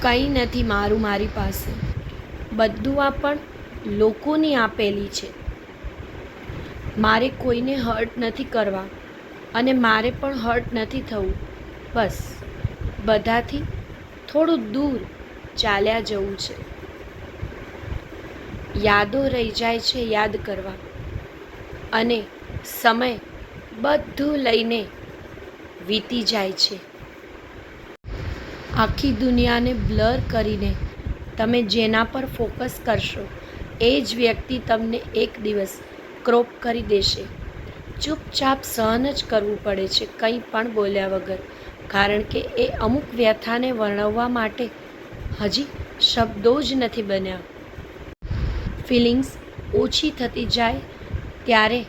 કંઈ નથી મારું મારી પાસે, બધું આ પણ લોકોની આપેલી છે. મારે કોઈને હર્ટ નથી કરવા અને મારે પણ હર્ટ નથી થવું. બસ બધાથી થોડું દૂર ચાલ્યા જવું છે. યાદો રહી જાય છે યાદ કરવા, અને સમય બધું લઈને વીતી જાય છે. આખી દુનિયાને બ્લર કરીને તમે જેના પર ફોકસ કરશો એ જ વ્યક્તિ તમને એક દિવસ ક્રોપ કરી દેશે. ચૂપચાપ સહન જ કરવું પડે છે, કંઈ પણ બોલ્યા વગર, કારણ કે એ અમુક વ્યથાને વર્ણવવા માટે હજી શબ્દો જ નથી બન્યા. ફિલિંગ્સ ઓછી થતી જાય ત્યારે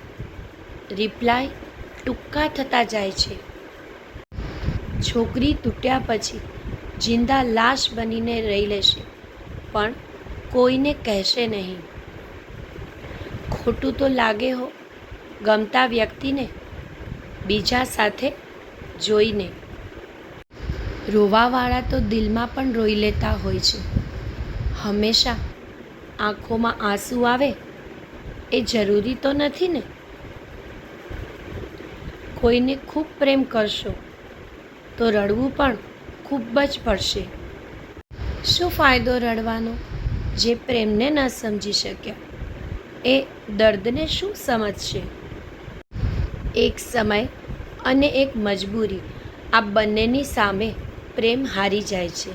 રિપ્લાય ટૂંકા થતા જાય છે. છોકરી તૂટ્યા પછી જિંદા લાશ બનીને રહી લેશે, પણ કોઈને કહેશે નહીં. ખોટું તો લાગે હો ગમતા વ્યક્તિને બીજા સાથે જોઈને. રોવાવાળા તો દિલમાં પણ રોઈ લેતા હોય છે. હંમેશા આંખોમાં આંસુ આવે એ જરૂરી તો નથી ને. કોઈને ખૂબ પ્રેમ કરશો તો રડવું પણ ખૂબ જ પડશે. શું ફાયદો રડવાનો? જે પ્રેમને ન સમજી શક્યા એ દર્દને શું સમજશે? એક સમય અને એક મજબૂરી, આ બંનેની સામે પ્રેમ હારી જાય છે.